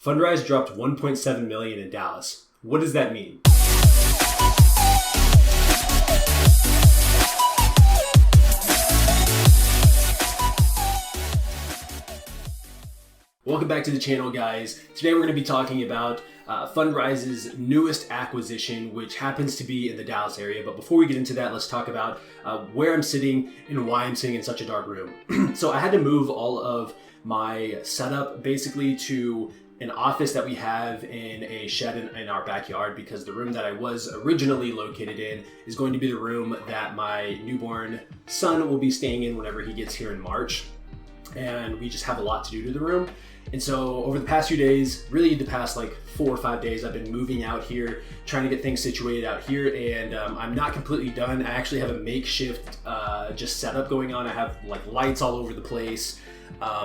Fundrise dropped 1.7 million in Dallas. What does that mean? Welcome back to the channel, guys. Today we're going to be talking about Fundrise's newest acquisition, which happens to be in the Dallas area. But before we get into that, let's talk about where I'm sitting and why I'm sitting in such a dark room. So I had to move all of my setup basically to an office that we have in a shed in our backyard, because the room that I was originally located in is going to be the room that my newborn son will be staying in whenever he gets here in March. And we just have a lot to do to the room. And so over the past few days, really the past like 4 or 5 days, I've been moving out here, trying to get things situated out here. And I'm not completely done. I actually have a makeshift just setup going on. I have like lights all over the place.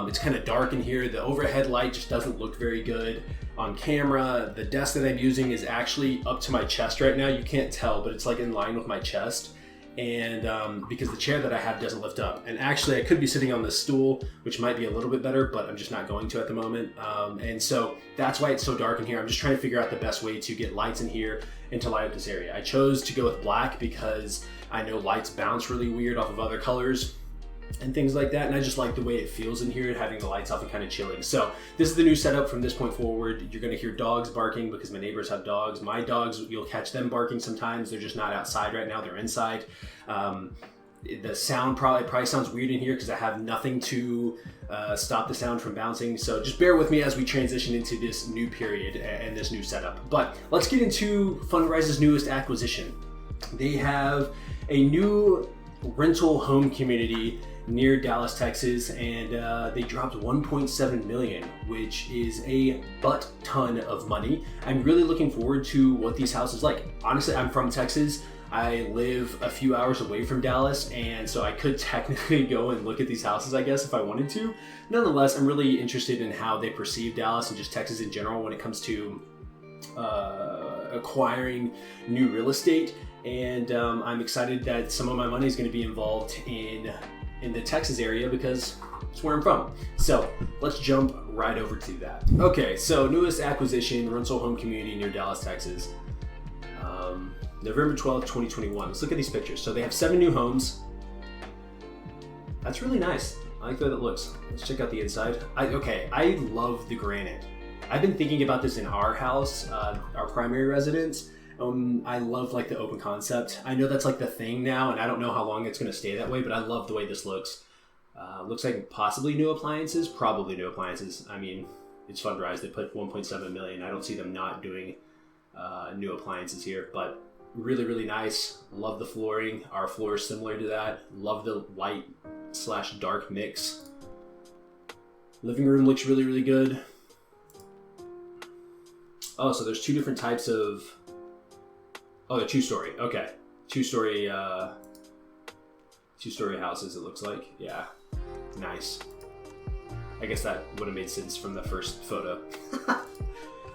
It's kind of dark in here. The overhead light just doesn't look very good on camera. The desk that I'm using is actually up to my chest right now. You can't tell, but it's like in line with my chest. And because the chair that I have doesn't lift up. And actually I could be sitting on this stool, which might be a little bit better, but I'm just not going to at the moment. And so that's why it's so dark in here. I'm just trying to figure out the best way to get lights in here and to light up this area. I chose to go with black because I know lights bounce really weird off of other colors and things like that, and I just like the way it feels in here, having the lights off and kind of chilling. So this is the new setup from this point forward. You're going to hear dogs barking because my neighbors have dogs. My dogs, you'll catch them barking sometimes. They're just not outside right now, they're inside. The sound probably sounds weird in here because I have nothing to stop the sound from bouncing. So just bear with me as we transition into this new period and this new setup. But let's get into Fundrise's newest acquisition. They have a new rental home community near Dallas, Texas, and they dropped 1.7 million, which is a butt ton of money. I'm really looking forward to what these houses like. Honestly, I'm from Texas. I live a few hours away from Dallas, and so I could technically go and look at these houses, I guess, if I wanted to. Nonetheless, I'm really interested in how they perceive Dallas and just Texas in general when it comes to acquiring new real estate. And I'm excited that some of my money is going to be involved in the Texas area because it's where I'm from. So let's jump right over to that. Okay, so newest acquisition, rental home community near Dallas, Texas. November 12th, 2021. Let's look at these pictures. So they have 7 new homes. That's really nice. I like the way that looks. Let's check out the inside. I love the granite. I've been thinking about this in our house, our primary residence. I love like the open concept. I know that's like the thing now, and I don't know how long it's going to stay that way, but I love the way this looks. Looks like possibly new appliances, probably new appliances. I mean, it's Fundrise. They put 1.7 million. I don't see them not doing new appliances here, but really, really nice. Love the flooring. Our floor is similar to that. Love the light/dark mix. Living room looks really, really good. Oh, so there's 2 different types of... Oh, they're 2-story. Okay. 2-story houses, it looks like. Yeah. Nice. I guess that would have made sense from the first photo.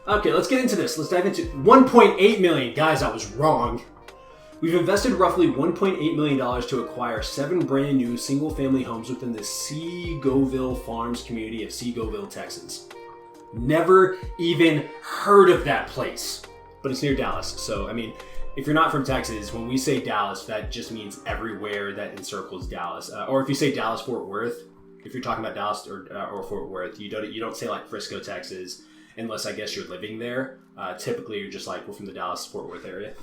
Okay, let's get into this. Let's dive into 1.8 million. Guys, I was wrong. We've invested roughly $1.8 million to acquire 7 brand new single-family homes within the Seagoville Farms community of Seagoville, Texas. Never even heard of that place, but it's near Dallas. So, I mean, if you're not from Texas, when we say Dallas, that just means everywhere that encircles Dallas. Or if you say Dallas-Fort Worth, if you're talking about Dallas or Fort Worth, you don't say like Frisco, Texas, unless I guess you're living there. Typically, you're just like, we're from the Dallas-Fort Worth area.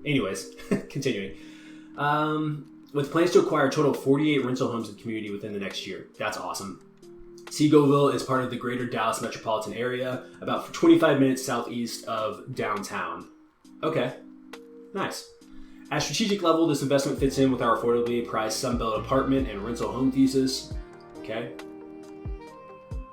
Anyways, continuing. With plans to acquire a total of 48 rental homes in the community within the next year. That's awesome. Seagoville is part of the greater Dallas metropolitan area, about 25 minutes southeast of downtown. Okay, nice. At a strategic level, this investment fits in with our affordably priced Sunbelt apartment and rental home thesis. Okay.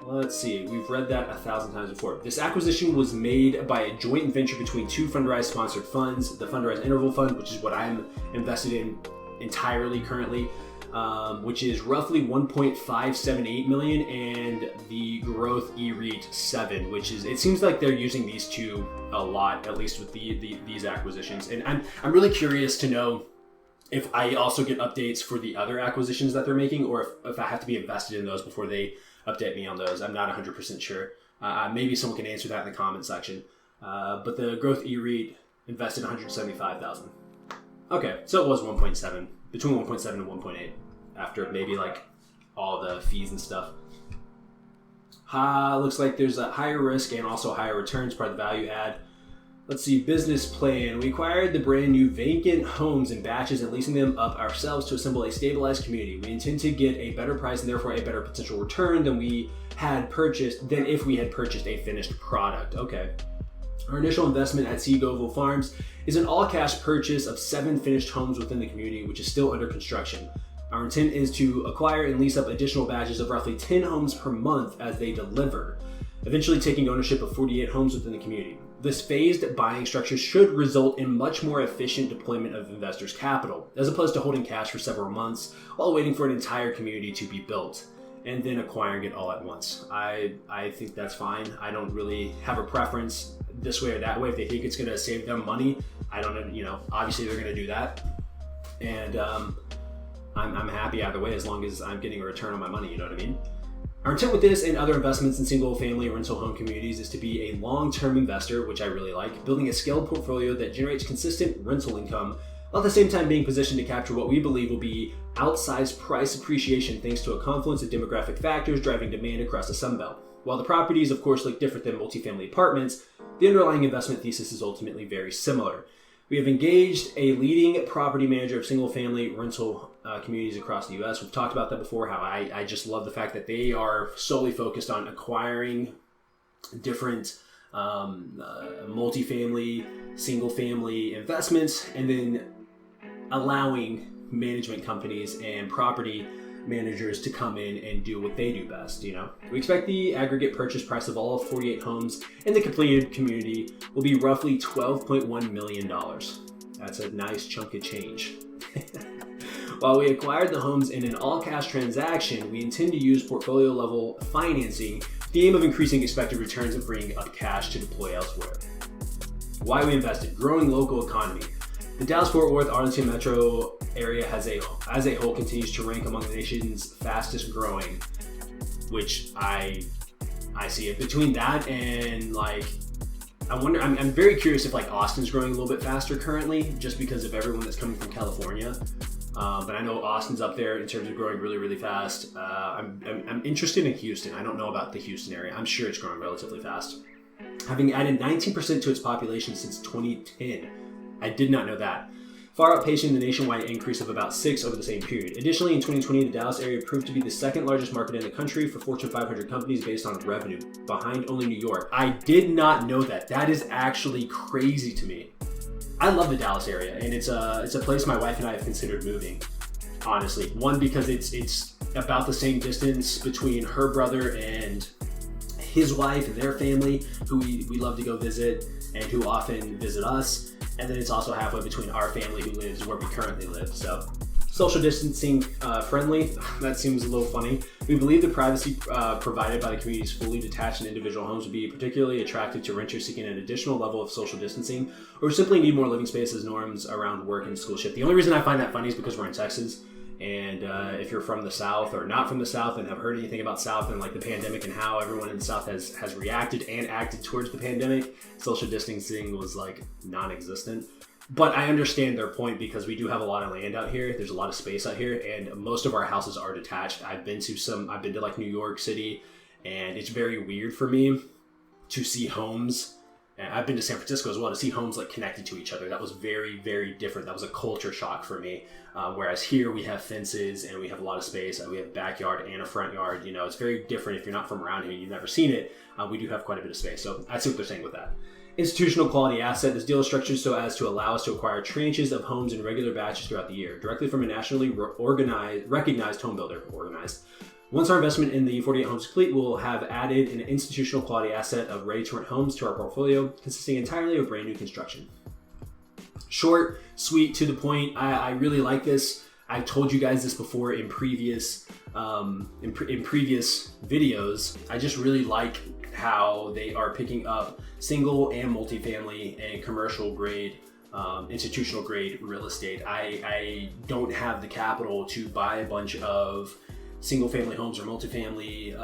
Let's see, we've read that 1,000 times before. This acquisition was made by a joint venture between 2 Fundrise-sponsored funds, the Fundrise Interval Fund, which is what I'm invested in entirely currently, which is roughly 1.578 million, and the Growth E-REIT 7, which is, it seems like they're using these two a lot, at least with these acquisitions. And I'm really curious to know if I also get updates for the other acquisitions that they're making, or if I have to be invested in those before they update me on those. I'm not 100% sure. Maybe someone can answer that in the comment section. But the growth E-REIT invested $175,000. Okay, so it was 1.7, between 1.7 and 1.8 after maybe like all the fees and stuff. Looks like there's a higher risk and also higher returns, part of the value add. Let's see, business plan. We acquired the brand new vacant homes in batches and leasing them up ourselves to assemble a stabilized community. We intend to get a better price and therefore a better potential return than if we had purchased a finished product. Okay. Our initial investment at Seagoville Farms is an all-cash purchase of 7 finished homes within the community, which is still under construction. Our intent is to acquire and lease up additional batches of roughly 10 homes per month as they deliver, eventually taking ownership of 48 homes within the community. This phased buying structure should result in much more efficient deployment of investors' capital, as opposed to holding cash for several months while waiting for an entire community to be built and then acquiring it all at once. I think that's fine. I don't really have a preference this way or that way. If they think it's gonna save them money, I don't know, obviously they're gonna do that. And I'm happy either way as long as I'm getting a return on my money, you know what I mean? Our intent with this and other investments in single-family rental home communities is to be a long-term investor, which I really like, building a scaled portfolio that generates consistent rental income, while at the same time being positioned to capture what we believe will be outsized price appreciation thanks to a confluence of demographic factors driving demand across the Sunbelt. While the properties, of course, look different than multifamily apartments, the underlying investment thesis is ultimately very similar. We have engaged a leading property manager of single-family rental communities across the U.S. We've talked about that before, how I just love the fact that they are solely focused on acquiring different multifamily, single-family investments, and then allowing management companies and property managers to come in and do what they do best, We expect the aggregate purchase price of all 48 homes in the completed community will be roughly $12.1 million. That's a nice chunk of change. While we acquired the homes in an all-cash transaction, we intend to use portfolio-level financing with the aim of increasing expected returns and freeing up cash to deploy elsewhere. Why we invested: growing local economy. The Dallas-Fort Worth Arlington metro area as a whole continues to rank among the nation's fastest growing, which I see it. Between that and I'm very curious if Austin's growing a little bit faster currently, just because of everyone that's coming from California. But I know Austin's up there in terms of growing really, really fast. I'm interested in Houston. I don't know about the Houston area. I'm sure it's growing relatively fast. Having added 19% to its population since 2010. I did not know that. Far outpacing the nationwide increase of about 6 over the same period. Additionally, in 2020, the Dallas area proved to be the second largest market in the country for Fortune 500 companies based on revenue, behind only New York. I did not know that. That is actually crazy to me. I love the Dallas area, and it's a place my wife and I have considered moving, honestly. One, because it's about the same distance between her brother and his wife and their family, who we love to go visit and who often visit us. And then it's also halfway between our family who lives where we currently live. So social distancing friendly, that seems a little funny. We believe the privacy provided by the community's fully detached and individual homes would be particularly attractive to renters seeking an additional level of social distancing or simply need more living space as norms around work and school shift. The only reason I find that funny is because we're in Texas. And if you're from the South or not from the South and have heard anything about South and the pandemic and how everyone in the South has reacted and acted towards the pandemic, social distancing was non-existent. But I understand their point because we do have a lot of land out here. There's a lot of space out here, and most of our houses are detached. I've been to New York City, and it's very weird for me to see homes. And I've been to San Francisco as well, to see homes connected to each other. That was very, very different. That was a culture shock for me. Whereas here we have fences and we have a lot of space. We have a backyard and a front yard. It's very different if you're not from around here and you've never seen it. We do have quite a bit of space. So I see what they're saying with that. Institutional quality asset. This deal is structured so as to allow us to acquire tranches of homes in regular batches throughout the year, directly from a nationally recognized home builder. Once our investment in the 48 homes complete, we'll have added an institutional quality asset of ready-to-rent homes to our portfolio, consisting entirely of brand new construction. Short, sweet, to the point. I really like this. I've told you guys this before in previous videos. I just really like how they are picking up single and multifamily and commercial grade, institutional grade real estate. I don't have the capital to buy a bunch of single family homes or multifamily,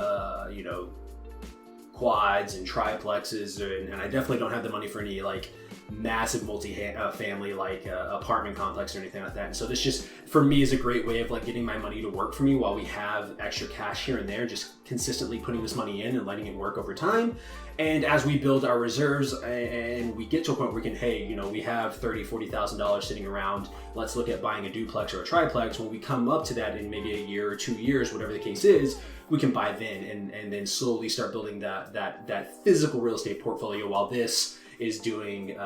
quads and triplexes, and I definitely don't have the money for any like massive multi-family like apartment complex or anything like that. And so this just for me is a great way of like getting my money to work for me while we have extra cash here and there, just consistently putting this money in and letting it work over time. And as we build our reserves and we get to a point where we can, hey, you know, we have $30,000-$40,000 sitting around, let's look at buying a duplex or a triplex. When we come up to that in maybe a year or 2 years, whatever the case is, we can buy then and then slowly start building that physical real estate portfolio while this is doing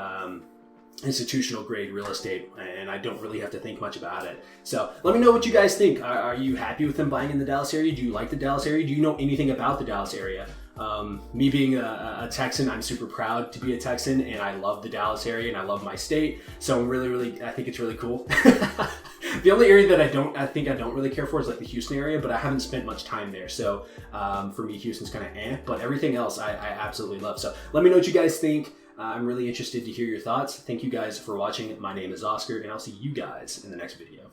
institutional grade real estate, and I don't really have to think much about it. So let me know what you guys think. Are you happy with them buying in the Dallas area? Do you like the Dallas area? Do you know anything about the Dallas area? Me being a Texan, I'm super proud to be a Texan, and I love the Dallas area and I love my state. So I'm really, I think it's really cool. The only area that I don't really care for is like the Houston area, but I haven't spent much time there. So for me, Houston's kind of but everything else I absolutely love. So let me know what you guys think. I'm really interested to hear your thoughts. Thank you guys for watching. My name is Oscar, and I'll see you guys in the next video.